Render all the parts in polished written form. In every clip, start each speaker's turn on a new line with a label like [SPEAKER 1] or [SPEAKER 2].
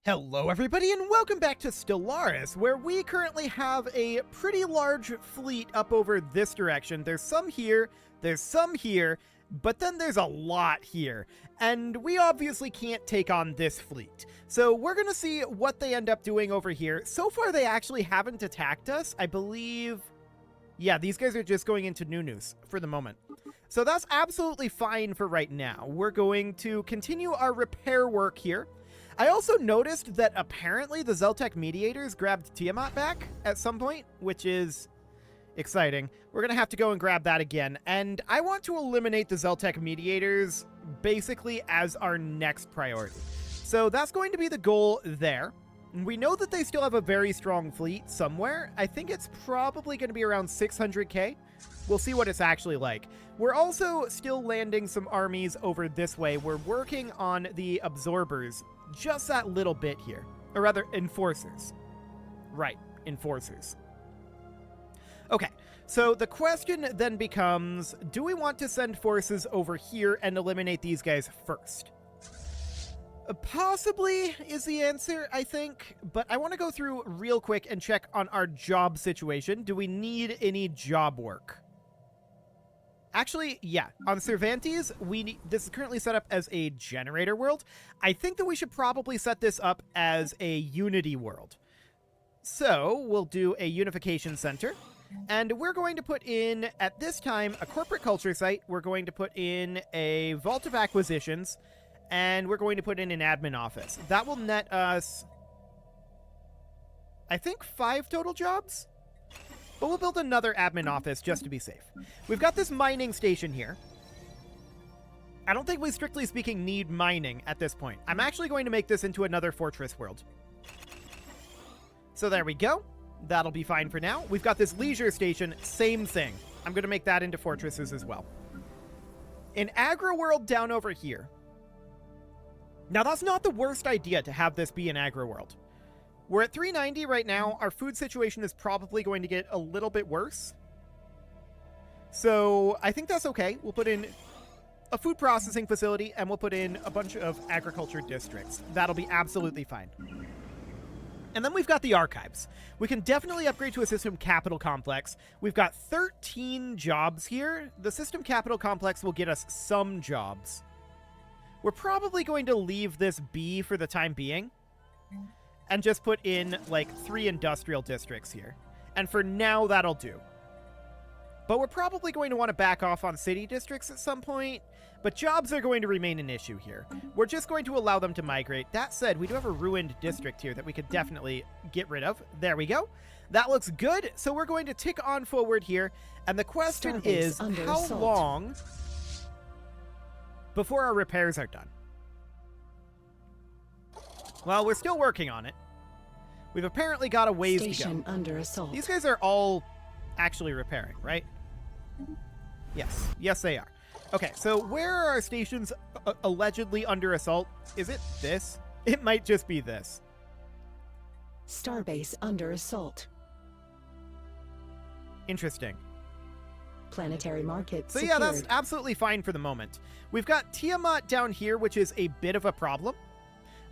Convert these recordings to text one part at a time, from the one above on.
[SPEAKER 1] Hello everybody and welcome back to Stellaris, where we currently have a pretty large fleet up over this direction. There's some here, but then there's a lot here, and we obviously can't take on this fleet. So we're gonna see what they end up doing over here. So far they actually haven't attacked us, I believe. Yeah, these guys are just going into Nunus for the moment. So that's absolutely fine for right now. We're going to continue our repair work here. I also noticed that apparently the Zeltec mediators grabbed Tiamat back at some point, which is exciting. We're going to have to go and grab that again, and I want to eliminate the Zeltec mediators basically as our next priority. So that's going to be the goal there. We know that they still have a very strong fleet somewhere. I think it's probably going to be around 600k. We'll see what it's actually like. We're also still landing some armies over this way. We're working on the absorbers just that little bit here. Or rather, enforcers. Right, enforcers. Okay, so the question then becomes, do we want to send forces over here and eliminate these guys first? Possibly is the answer, I think, but I want to go through real quick and check on our job situation. Do we need any job work? Actually, yeah. On Cervantes, this is currently set up as a generator world. I think that we should probably set this up as a unity world. So we'll do a unification center, and we're going to put in, at this time, a corporate culture site. We're going to put in a vault of acquisitions, and we're going to put in an admin office. That will net us, I think, 5 total jobs? But we'll build another admin office just to be safe. We've got this mining station here. I don't think we, strictly speaking, need mining at this point. I'm actually going to make this into another fortress world. So there we go. That'll be fine for now. We've got this leisure station, same thing. I'm going to make that into fortresses as well. An agro world down over here. Now, that's not the worst idea to have this be an agro world. We're at 390 right now. Our food situation is probably going to get a little bit worse. So I think that's okay. We'll put in a food processing facility, and we'll put in a bunch of agriculture districts. That'll be absolutely fine. And then we've got the archives. We can definitely upgrade to a system capital complex. We've got 13 jobs here. The system capital complex will get us some jobs. We're probably going to leave this be for the time being and just put in, like, 3 industrial districts here. And for now, that'll do. But we're probably going to want to back off on city districts at some point, but jobs are going to remain an issue here. We're just going to allow them to migrate. That said, we do have a ruined district here that we could definitely get rid of. There we go. That looks good, so we're going to tick on forward here. And the question is, how long before our repairs are done? Well, we're still working on it. We've apparently got a ways to go.
[SPEAKER 2] Under assault.
[SPEAKER 1] These guys are all actually repairing, right? Yes. Yes, they are. Okay, so where are our stations allegedly under assault? Is it this? It might just be this.
[SPEAKER 2] Starbase under assault.
[SPEAKER 1] Interesting.
[SPEAKER 2] Planetary market
[SPEAKER 1] So
[SPEAKER 2] secured.
[SPEAKER 1] yeah, that's absolutely fine for the moment. We've got Tiamat down here, which is a bit of a problem.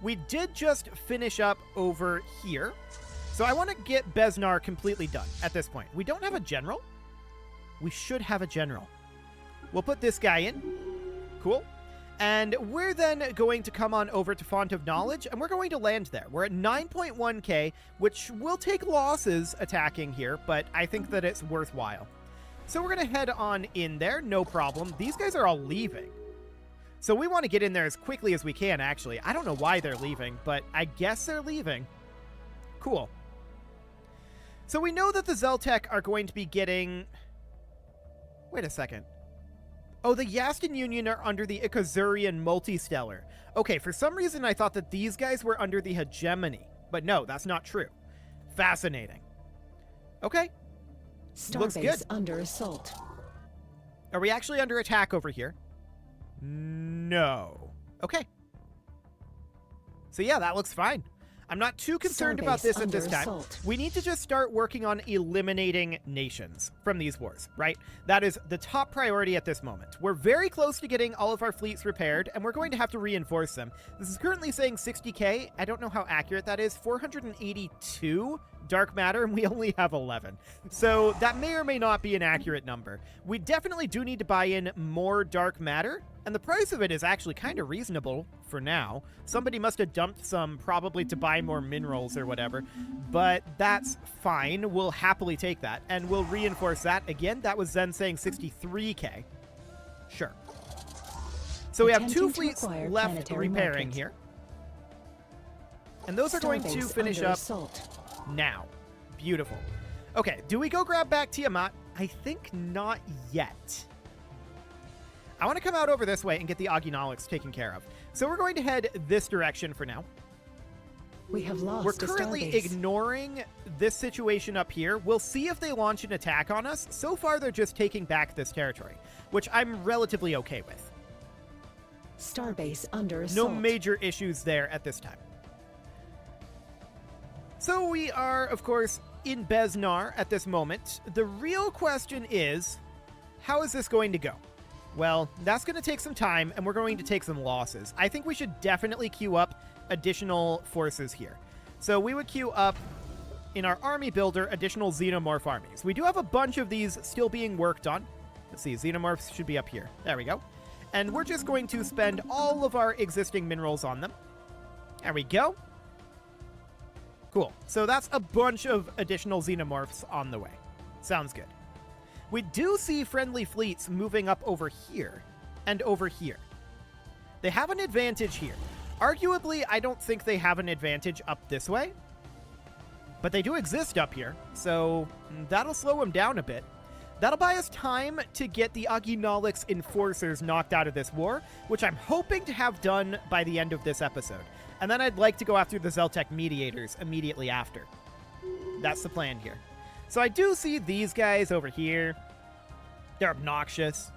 [SPEAKER 1] We did just finish up over here. So I want to get Besnar completely done at this point. We don't have a general. We should have a general. We'll put this guy in. Cool. And we're then going to come on over to Font of Knowledge, and we're going to land there. We're at 9.1k, which will take losses attacking here, but I think that it's worthwhile. So we're going to head on in there, no problem. These guys are all leaving. So we want to get in there as quickly as we can, actually. I don't know why they're leaving, but I guess they're leaving. Cool. So we know that the Zeltec are going to be getting... Wait a second. Oh, the Yastin Union are under the Ikazurian Multistellar. Okay, for some reason I thought that these guys were under the Hegemony. But no, that's not true. Fascinating. Okay. Looks good.
[SPEAKER 2] Starbase under assault.
[SPEAKER 1] Are we actually under attack over here? No. Okay. So yeah, that looks fine. I'm not too concerned about
[SPEAKER 2] Starbase
[SPEAKER 1] this at
[SPEAKER 2] under
[SPEAKER 1] this time.
[SPEAKER 2] assault.
[SPEAKER 1] We need to just start working on eliminating nations from these wars, right? That is the top priority at this moment. We're very close to getting all of our fleets repaired, and we're going to have to reinforce them. This is currently saying 60k. I don't know how accurate that is. 482 dark matter, and we only have 11. So that may or may not be an accurate number. We definitely do need to buy in more dark matter, and the price of it is actually kind of reasonable for now. Somebody must have dumped some probably to buy more minerals or whatever, but that's fine. We'll happily take that, and we'll reinforce that. Again, that was then saying 63k. Sure. So we have 2 fleets left repairing here. And those are going to finish up now. Beautiful. Okay, do we go grab back Tiamat? I think not yet. I want to come out over this way and get the Agunolics taken care of. So we're going to head this direction for now.
[SPEAKER 2] We have lost.
[SPEAKER 1] We're currently ignoring this situation up here. We'll see if they launch an attack on us. So far, they're just taking back this territory, which I'm relatively okay with.
[SPEAKER 2] Starbase under assault.
[SPEAKER 1] No major issues there at this time. So we are, of course, in Besnar at this moment. The real question is, how is this going to go? Well, that's going to take some time, and we're going to take some losses. I think we should definitely queue up additional forces here. So we would queue up, in our army builder, additional xenomorph armies. We do have a bunch of these still being worked on. Let's see, xenomorphs should be up here. There we go. And we're just going to spend all of our existing minerals on them. There we go. Cool. So that's a bunch of additional xenomorphs on the way. Sounds good. We do see friendly fleets moving up over here and over here. They have an advantage here. Arguably, I don't think they have an advantage up this way, but they do exist up here, so that'll slow them down a bit. That'll buy us time to get the Agunolics enforcers knocked out of this war, which I'm hoping to have done by the end of this episode. And then I'd like to go after the Zeltec mediators immediately after. That's the plan here. So I do see these guys over here. They're obnoxious.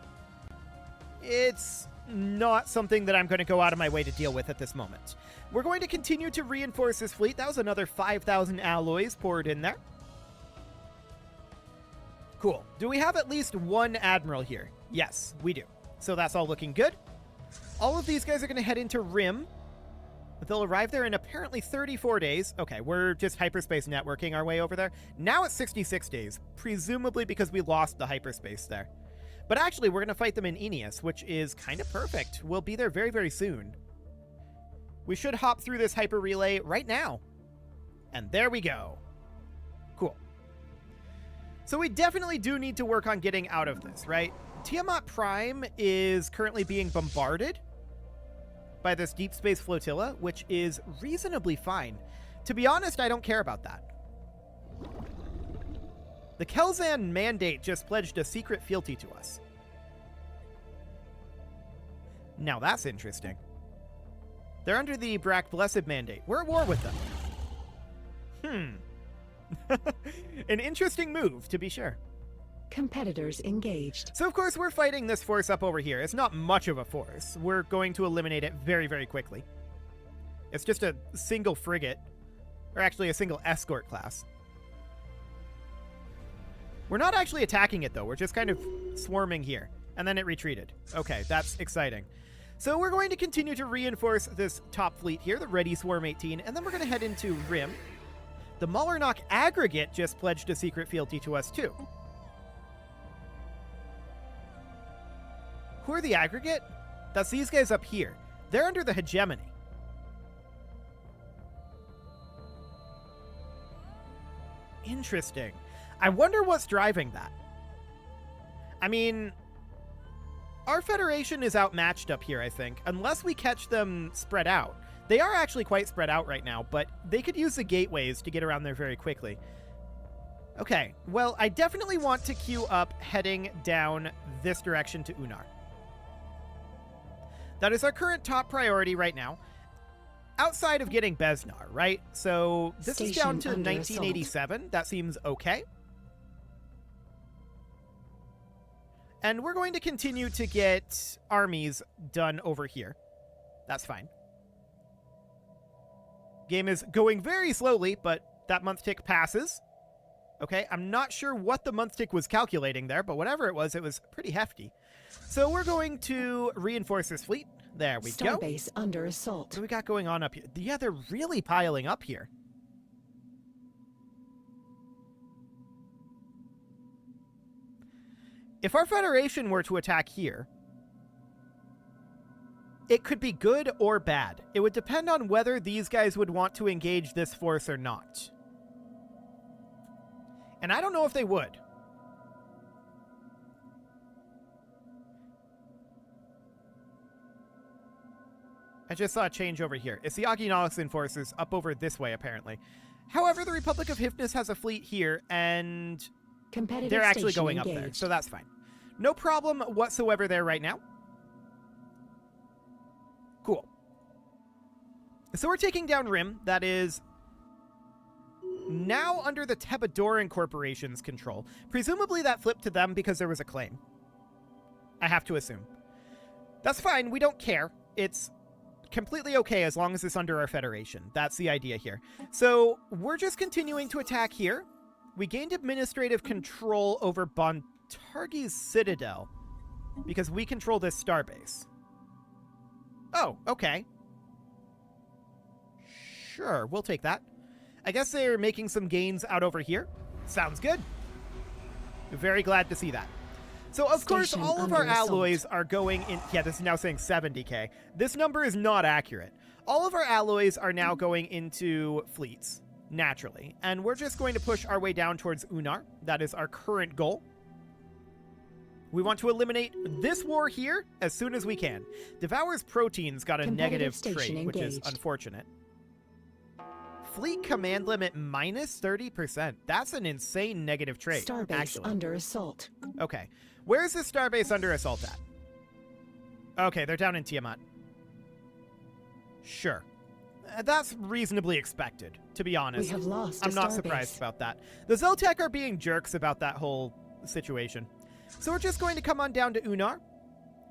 [SPEAKER 1] It's not something that I'm going to go out of my way to deal with at this moment. We're going to continue to reinforce this fleet. That was another 5,000 alloys poured in there. Cool. Do we have at least one admiral here? Yes, we do. So that's all looking good. All of these guys are going to head into Rim. They'll arrive there in apparently 34 days. Okay, we're just hyperspace networking our way over there. Now it's 66 days, presumably because we lost the hyperspace there. But actually, we're going to fight them in Aeneas, which is kind of perfect. We'll be there very, very soon. We should hop through this hyper relay right now. And there we go. Cool. So we definitely do need to work on getting out of this, right? Tiamat Prime is currently being bombarded by this deep space flotilla, which is reasonably fine. To be honest, I don't care about that. The Kelzan Mandate just pledged a secret fealty to us. Now that's interesting. They're under the Brak Blessed Mandate. We're at war with them. An interesting move, to be sure.
[SPEAKER 2] Competitors engaged.
[SPEAKER 1] So, of course, we're fighting this force up over here. It's not much of a force. We're going to eliminate it very, very quickly. It's just a single frigate, or actually a single escort class. We're not actually attacking it, though. We're just kind of swarming here. And then it retreated. Okay, that's exciting. So we're going to continue to reinforce this top fleet here, the Ready Swarm 18, and then we're going to head into Rim. The Mullernock Aggregate just pledged a secret fealty to us, too. Who are the Aggregate? That's these guys up here. They're under the Hegemony. Interesting. I wonder what's driving that. I mean, our Federation is outmatched up here, I think, unless we catch them spread out. They are actually quite spread out right now, but they could use the gateways to get around there very quickly. Okay, well, I definitely want to queue up heading down this direction to Unar. That is our current top priority right now. Outside of getting Besnar, right? So this is down to 1987. That seems okay. And we're going to continue to get armies done over here. That's fine. Game is going very slowly, but that month tick passes. Okay, I'm not sure what the month tick was calculating there, but whatever it was pretty hefty. So we're going to reinforce this fleet. There we go.
[SPEAKER 2] Starbase under
[SPEAKER 1] What
[SPEAKER 2] assault.
[SPEAKER 1] do we got going on up here? Yeah, they're really piling up here. If our Federation were to attack here, it could be good or bad. It would depend on whether these guys would want to engage this force or not. And I don't know if they would. I just saw a change over here. It's the Aginalixin forces up over this way, apparently. However, the Republic of Hypnos has a fleet here, and
[SPEAKER 2] Competitive
[SPEAKER 1] they're actually
[SPEAKER 2] station
[SPEAKER 1] going
[SPEAKER 2] engaged.
[SPEAKER 1] up there, so that's fine. No problem whatsoever there right now. Cool. So we're taking down Rim. That is now under the Tebadoran Corporation's control. Presumably that flipped to them because there was a claim. I have to assume. That's fine. We don't care. It's completely okay as long as it's under our Federation. That's the idea here. So we're just continuing to attack here. We gained administrative control over Bontargi's Citadel because we control this starbase. Oh, okay. Sure, we'll take that. I guess they're making some gains out over here. Sounds good. Very glad to see that. So, of course,
[SPEAKER 2] Station
[SPEAKER 1] all of our
[SPEAKER 2] under assault.
[SPEAKER 1] alloys are going in... Yeah, this is now saying 70k. This number is not accurate. All of our alloys are now going into fleets, naturally. And we're just going to push our way down towards Unar. That is our current goal. We want to eliminate this war here as soon as we can. Devour's Proteins got a
[SPEAKER 2] Competitive
[SPEAKER 1] negative
[SPEAKER 2] station
[SPEAKER 1] trait, which is
[SPEAKER 2] engaged.
[SPEAKER 1] unfortunate. Fleet command limit minus 30%. That's an insane negative trait,
[SPEAKER 2] Starbase
[SPEAKER 1] actually.
[SPEAKER 2] under assault.
[SPEAKER 1] Okay. Where's this starbase under assault at? Okay, they're down in Tiamat. Sure. That's reasonably expected, to be honest.
[SPEAKER 2] We have lost a
[SPEAKER 1] I'm not
[SPEAKER 2] starbase.
[SPEAKER 1] surprised about that. The Zoltek are being jerks about that whole situation. So we're just going to come on down to Unar,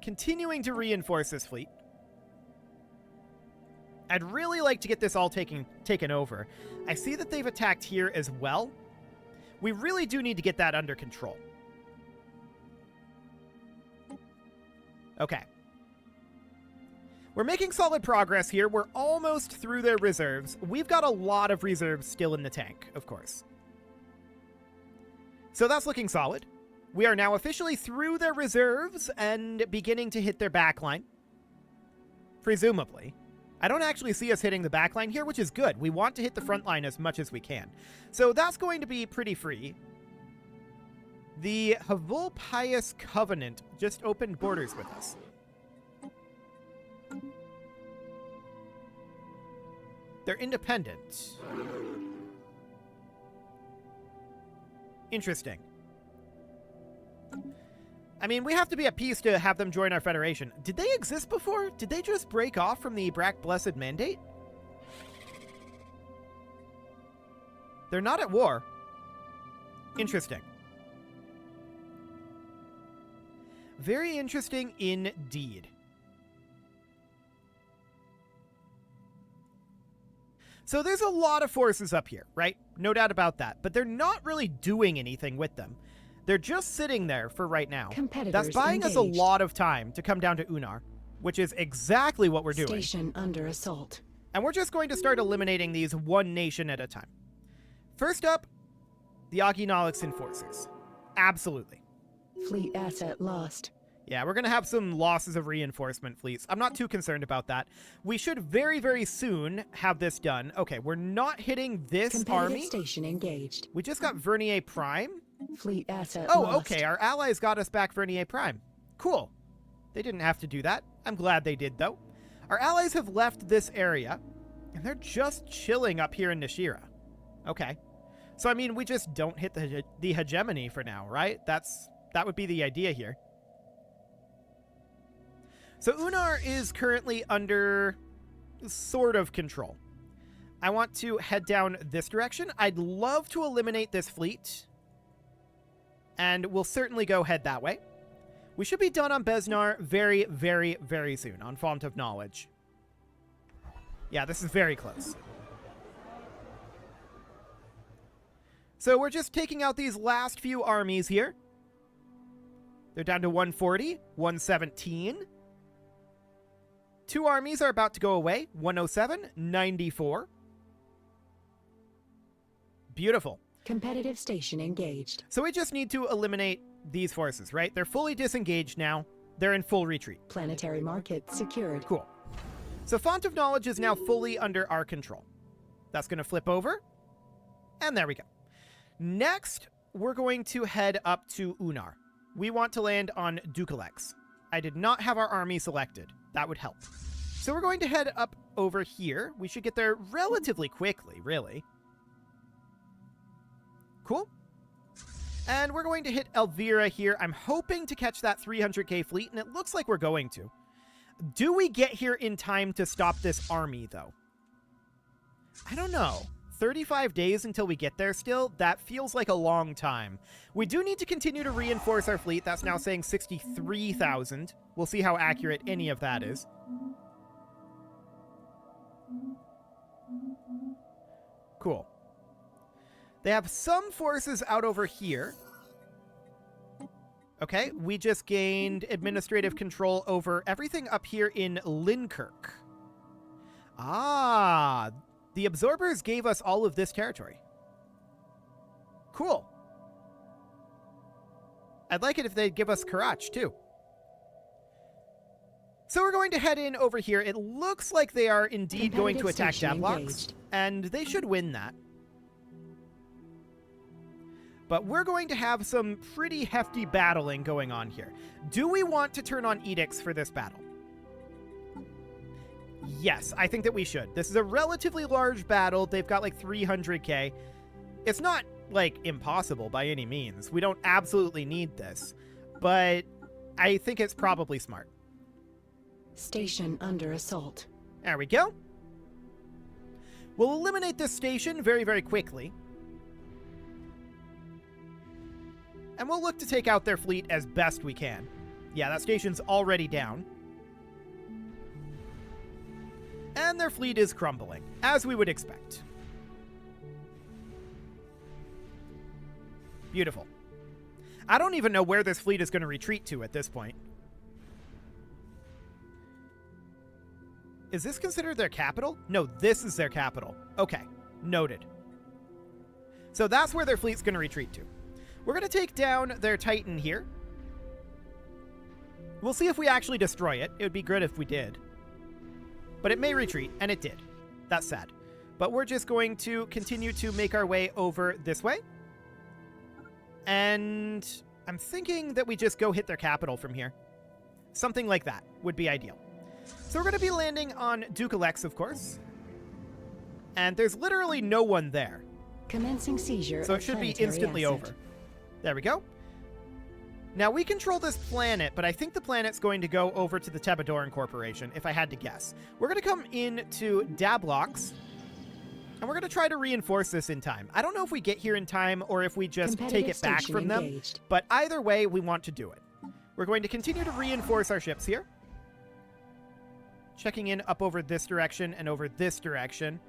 [SPEAKER 1] continuing to reinforce this fleet. I'd really like to get this all taken over. I see that they've attacked here as well. We really do need to get that under control. Okay. We're making solid progress here. We're almost through their reserves. We've got a lot of reserves still in the tank, of course. So that's looking solid. We are now officially through their reserves and beginning to hit their backline. Presumably. I don't actually see us hitting the backline here, which is good. We want to hit the front line as much as we can. So that's going to be pretty free. The Havul Pious Covenant just opened borders with us. They're independent. Interesting. I mean, we have to be at peace to have them join our federation. Did they exist before? Did they just break off from the Brack Blessed Mandate? They're not at war. Interesting. Very interesting indeed. So there's a lot of forces up here, right? No doubt about that. But they're not really doing anything with them. They're just sitting there for right now.
[SPEAKER 2] Competitors
[SPEAKER 1] That's buying us a
[SPEAKER 2] engaged.
[SPEAKER 1] lot of time to come down to Unar, which is exactly what we're doing.
[SPEAKER 2] Station under assault.
[SPEAKER 1] And we're just going to start eliminating these one nation at a time. First up, the Aginalixin forces. Absolutely.
[SPEAKER 2] Fleet asset lost.
[SPEAKER 1] Yeah, we're going to have some losses of reinforcement fleets. I'm not too concerned about that. We should very, very soon have this done. Okay, we're not hitting this
[SPEAKER 2] Competitive
[SPEAKER 1] army.
[SPEAKER 2] station engaged.
[SPEAKER 1] We just got Vernier Prime.
[SPEAKER 2] Fleet asset
[SPEAKER 1] Oh,
[SPEAKER 2] lost.
[SPEAKER 1] okay, our allies got us back Vernier Prime. Cool. They didn't have to do that. I'm glad they did, though. Our allies have left this area, and they're just chilling up here in Nashira. Okay. So, I mean, we just don't hit the hegemony for now, right? That would be the idea here. So Unar is currently under sort of control. I want to head down this direction. I'd love to eliminate this fleet, and we'll certainly go head that way. We should be done on Besnar very, very, very soon, on Font of Knowledge. Yeah, this is very close. So we're just taking out these last few armies here. They're down to 140, 117. 2 armies are about to go away. 107, 94. Beautiful.
[SPEAKER 2] Competitive station engaged.
[SPEAKER 1] So we just need to eliminate these forces, right? They're fully disengaged now. They're in full retreat.
[SPEAKER 2] Planetary market secured.
[SPEAKER 1] Cool. So Font of Knowledge is now fully under our control. That's going to flip over. And there we go. Next, we're going to head up to Unar. We want to land on Dukalex. I did not have our army selected. That would help. So we're going to head up over here. We should get there relatively quickly, really. Cool. And we're going to hit Elvira here. I'm hoping to catch that 300k fleet, and it looks like we're going to. Do we get here in time to stop this army, though? I don't know. 35 days until we get there still? That feels like a long time. We do need to continue to reinforce our fleet. That's now saying 63,000. We'll see how accurate any of that is. Cool. They have some forces out over here. Okay, we just gained administrative control over everything up here in Linkirk. Ah, the Absorbers gave us all of this territory. Cool. I'd like it if they'd give us Karach, too. So we're going to head in over here. It looks like they are indeed going to attack Dablox, and they should win that. But we're going to have some pretty hefty battling going on here. Do we want to turn on edicts for this battle? Yes, I think that we should. This is a relatively large battle. They've got like 300k. It's not, like, impossible by any means. We don't absolutely need this. But I think it's probably smart.
[SPEAKER 2] Station under assault.
[SPEAKER 1] There we go. We'll eliminate this station very, very quickly. And we'll look to take out their fleet as best we can. Yeah, that station's already down. And their fleet is crumbling, as we would expect. Beautiful. I don't even know where this fleet is going to retreat to at this point. Is this considered their capital? No, this is their capital. Okay, noted. So that's where their fleet's going to retreat to. We're going to take down their Titan here. We'll see if we actually destroy it. It would be good if we did. But it may retreat, and it did. That's sad. But we're just going to continue to make our way over this way. And I'm thinking that we just go hit their capital from here. Something like that would be ideal. So we're going to be landing on Dukalex, of course. And there's literally no one there.
[SPEAKER 2] Commencing seizure.
[SPEAKER 1] So it should be instantly over. There we go. Now, we control this planet, but I think the planet's going to go over to the Tebadoran Corporation, if I had to guess. We're going to come into Dablox, and we're going to try to reinforce this in time. I don't know if we get here in time or if we just take it back from them, but either way, we want to do it. We're going to continue to reinforce our ships here. Checking in up over this direction and over this direction.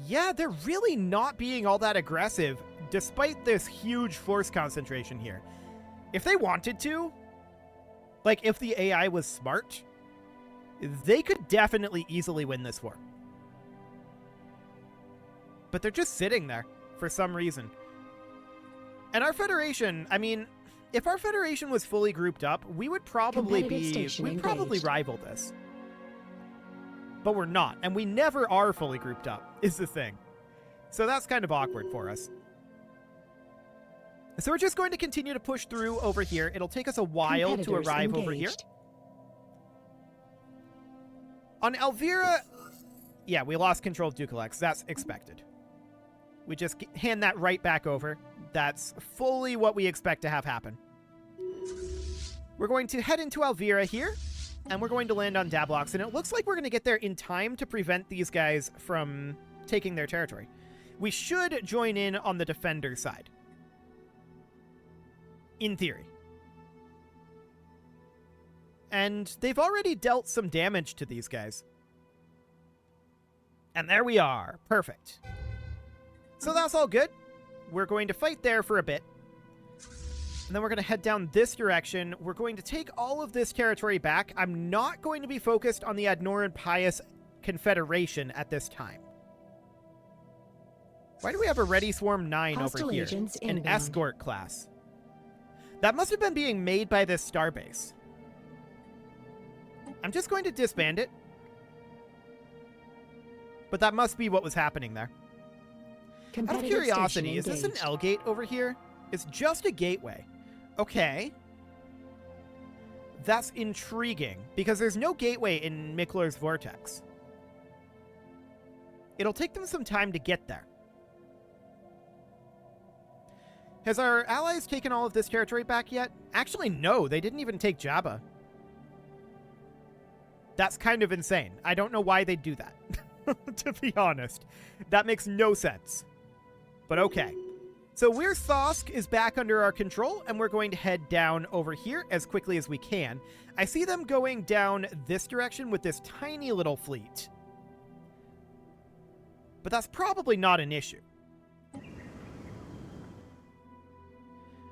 [SPEAKER 1] Yeah, they're really not being all that aggressive, despite this huge force concentration here. If they wanted to, like if the AI was smart, they could definitely easily win this war. But they're just sitting there for some reason. And our Federation, I mean, if our Federation was fully grouped up, we would probably rival this. But we're not, and we never are fully grouped up, is the thing. So that's kind of awkward for us. So we're just going to continue to push through over here. It'll take us a while to arrive over here. On Elvira, yeah, we lost control of Dukalex. That's expected. We just hand that right back over. That's fully what we expect to have happen. We're going to head into Elvira here, and we're going to land on Dablox, and it looks like we're going to get there in time to prevent these guys from taking their territory. We should join in on the defender side. In theory. And they've already dealt some damage to these guys. And there we are. Perfect. So that's all good. We're going to fight there for a bit. And then we're going to head down this direction. We're going to take all of this territory back. I'm not going to be focused on the Adnoran Pious Confederation at this time. Why do we have a Ready Swarm 9
[SPEAKER 2] Hostile
[SPEAKER 1] over here?
[SPEAKER 2] agents
[SPEAKER 1] An
[SPEAKER 2] inbound.
[SPEAKER 1] escort class. That must have been being made by this starbase. I'm just going to disband it. But that must be what was happening there. Out of
[SPEAKER 2] Competitive
[SPEAKER 1] curiosity,
[SPEAKER 2] station
[SPEAKER 1] is this an
[SPEAKER 2] engaged.
[SPEAKER 1] L gate over here? It's just a gateway. Okay. That's intriguing, because there's no gateway in Miklar's Vortex. It'll take them some time to get there. Has our allies taken all of this territory back yet? Actually, no. They didn't even take Jabba. That's kind of insane. I don't know why they'd do that, to be honest. That makes no sense. But okay. So Weir Thosk is back under our control, and we're going to head down over here as quickly as we can. I see them going down this direction with this tiny little fleet. But that's probably not an issue.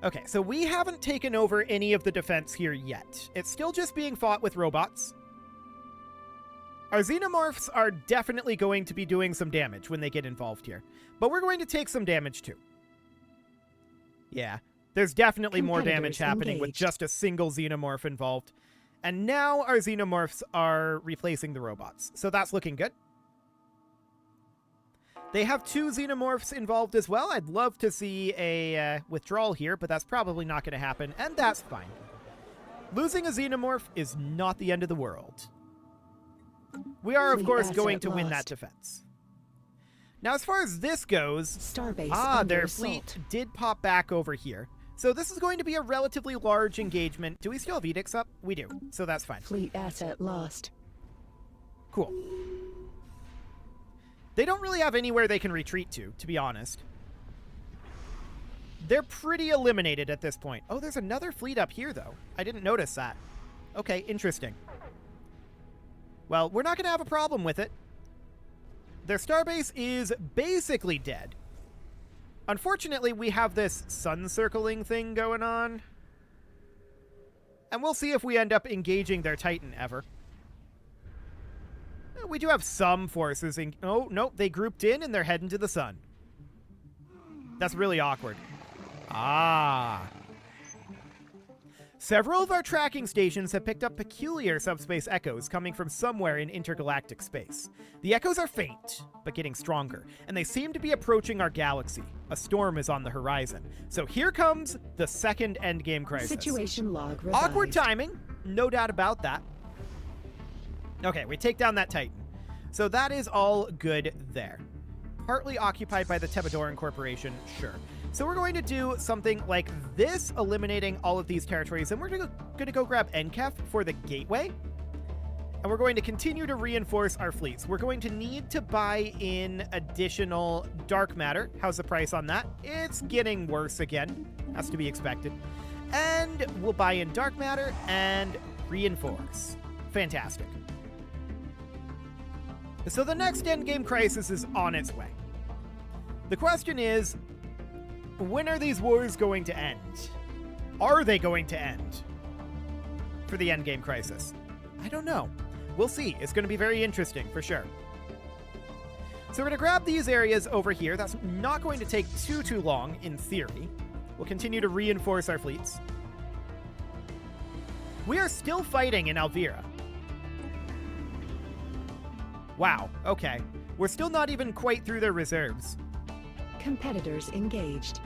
[SPEAKER 1] Okay, so we haven't taken over any of the defense here yet. It's still just being fought with robots. Our xenomorphs are definitely going to be doing some damage when they get involved here. But we're going to take some damage too. Yeah, there's definitely more damage happening with just a single xenomorph involved. And now our xenomorphs are replacing the robots. So that's looking good. They have 2 xenomorphs involved as well. I'd love to see a withdrawal here, but that's probably not going to happen, and that's fine. Losing a xenomorph is not the end of the world. We are, of
[SPEAKER 2] Fleet
[SPEAKER 1] course,
[SPEAKER 2] asset
[SPEAKER 1] going to win that
[SPEAKER 2] lost.
[SPEAKER 1] defense. Now, as far as this goes,
[SPEAKER 2] Starbase under
[SPEAKER 1] their
[SPEAKER 2] assault.
[SPEAKER 1] fleet did pop back over here. So this is going to be a relatively large engagement. Do we still have edicts up? We do, so that's fine.
[SPEAKER 2] Fleet asset lost.
[SPEAKER 1] Cool. They don't really have anywhere they can retreat to be honest. They're pretty eliminated at this point. Oh, there's another fleet up here, though. I didn't notice that. Okay, interesting. Well, we're not going to have a problem with it. Their starbase is basically dead. Unfortunately, we have this sun-circling thing going on. And we'll see if we end up engaging their Titan ever. We do have some forces in... Oh, no, they grouped in and they're heading to the sun. That's really awkward. Ah. Several of our tracking stations have picked up peculiar subspace echoes coming from somewhere in intergalactic space. The echoes are faint, but getting stronger, and they seem to be approaching our galaxy. A storm is on the horizon. So here comes the second endgame crisis.
[SPEAKER 2] Situation log revised.
[SPEAKER 1] Awkward timing, no doubt about that. Okay, we take down that Titan. So that is all good there. Partly occupied by the Tebadoran Corporation, sure. So we're going to do something like this, eliminating all of these territories, and we're going to go grab Enkef for the gateway. And we're going to continue to reinforce our fleets. We're going to need to buy in additional dark matter. How's the price on that? It's getting worse again. Has to be expected. And we'll buy in dark matter and reinforce. Fantastic. So the next endgame crisis is on its way. The question is, when are these wars going to end? Are they going to end for the endgame crisis? I don't know. We'll see. It's going to be very interesting, for sure. So we're going to grab these areas over here. That's not going to take too long, in theory. We'll continue to reinforce our fleets. We are still fighting in Alvira. Wow, okay. We're still not even quite through their reserves.
[SPEAKER 2] Competitors engaged.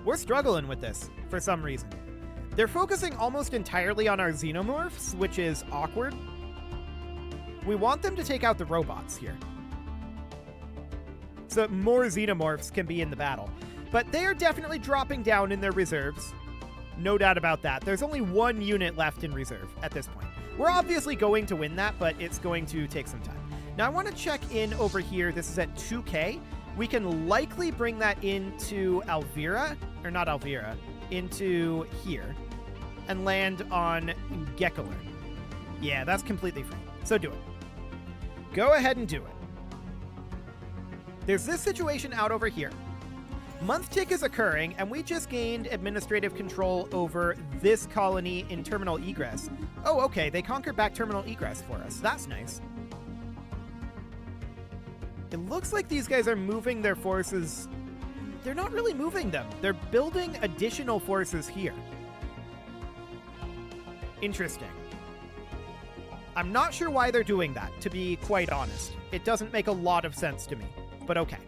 [SPEAKER 1] We're struggling with this, for some reason. They're focusing almost entirely on our xenomorphs, which is awkward. We want them to take out the robots here, so that more xenomorphs can be in the battle. But they are definitely dropping down in their reserves. No doubt about that. There's only 1 unit left in reserve at this point. We're obviously going to win that, but it's going to take some time. Now I want to check in over here. This is at 2K. We can likely bring that into Alvira, or not Alvira, into here, and land on Gekkeler. Yeah, that's completely free. So do it. Go ahead and do it. There's this situation out over here. Month tick is occurring, and we just gained administrative control over this colony in terminal egress. Oh, okay, they conquered back terminal egress for us. That's nice. It looks like these guys are moving their forces. They're not really moving them. They're building additional forces here. Interesting. I'm not sure why they're doing that, to be quite honest. It doesn't make a lot of sense to me, but okay.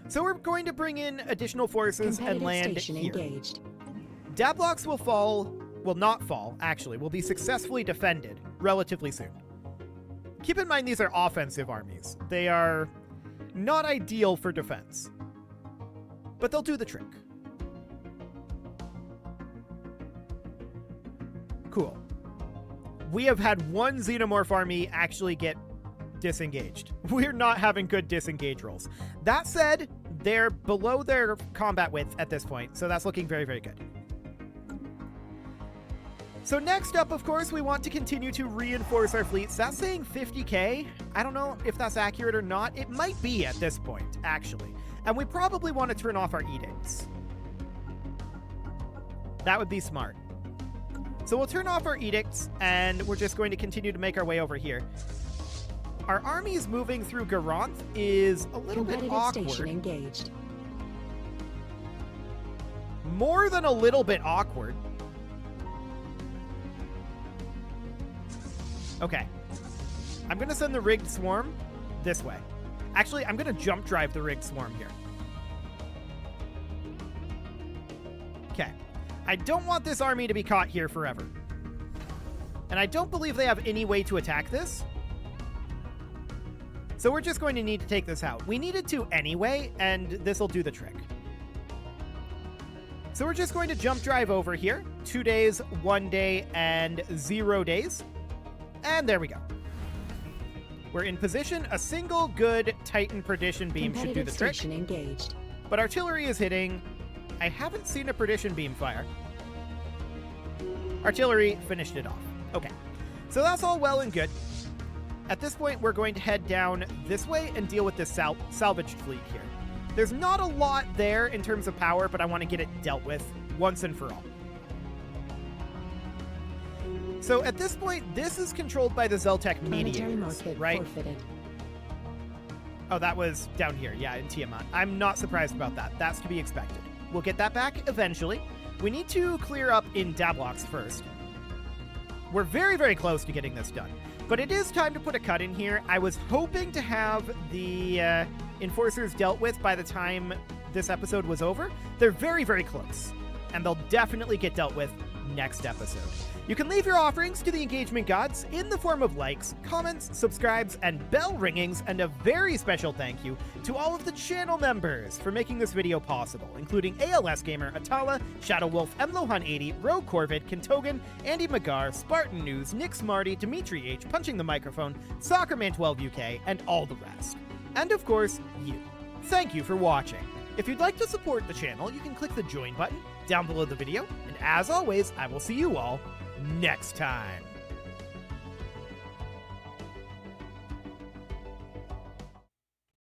[SPEAKER 1] So we're going to bring in additional forces and land
[SPEAKER 2] station
[SPEAKER 1] here.
[SPEAKER 2] Engaged.
[SPEAKER 1] Dablox will not fall, actually, will be successfully defended relatively soon. Keep in mind these are offensive armies. They are not ideal for defense, but they'll do the trick. Cool. We have had one Xenomorph army actually get disengaged. We're not having good disengage rolls. That said, they're below their combat width at this point, so that's looking very, very good. So next up, of course, we want to continue to reinforce our fleets. That's saying 50k. I don't know if that's accurate or not. It might be at this point, actually. And we probably want to turn off our edicts. That would be smart. So we'll turn off our edicts, and we're just going to continue to make our way over here. Our armies moving through Garanth is a little bit awkward.
[SPEAKER 2] Station engaged.
[SPEAKER 1] More than a little bit awkward. Okay. I'm going to send the rigged swarm this way. Actually, I'm going to jump drive the rigged swarm here. Okay. I don't want this army to be caught here forever. And I don't believe they have any way to attack this. So we're just going to need to take this out. We needed to anyway, and this will do the trick. So we're just going to jump drive over here. 2 days, 1 day, and 0 days. And there we go. We're in position. A single good Titan Perdition Beam should do the trick.
[SPEAKER 2] Station engaged.
[SPEAKER 1] But artillery is hitting. I haven't seen a Perdition Beam fire. Artillery finished it off. Okay. So that's all well and good. At this point, we're going to head down this way and deal with this salvaged fleet here. There's not a lot there in terms of power, but I want to get it dealt with once and for all. So at this point, this is controlled by the Zeltec mediators, right?
[SPEAKER 2] Forfeited.
[SPEAKER 1] Oh, that was down here, yeah, in Tiamat. I'm not surprised about that. That's to be expected. We'll get that back eventually. We need to clear up in Dablox first. We're very, very close to getting this done. But it is time to put a cut in here. I was hoping to have the Enforcers dealt with by the time this episode was over. They're very, very close. And they'll definitely get dealt with next episode. You can leave your offerings to the engagement gods in the form of likes, comments, subscribes, and bell ringings, and a very special thank you to all of the channel members for making this video possible, including ALS Gamer, Atala, Shadow Wolf, Mlohan80, Rogue Corvid, Kentogan, Andy Magar, Spartan News, Nick Smarty, Dimitri H, Punching the Microphone, Soccerman12 UK, and all the rest. And of course, you. Thank you for watching. If you'd like to support the channel, you can click the join button down below the video, and as always, I will see you all next time.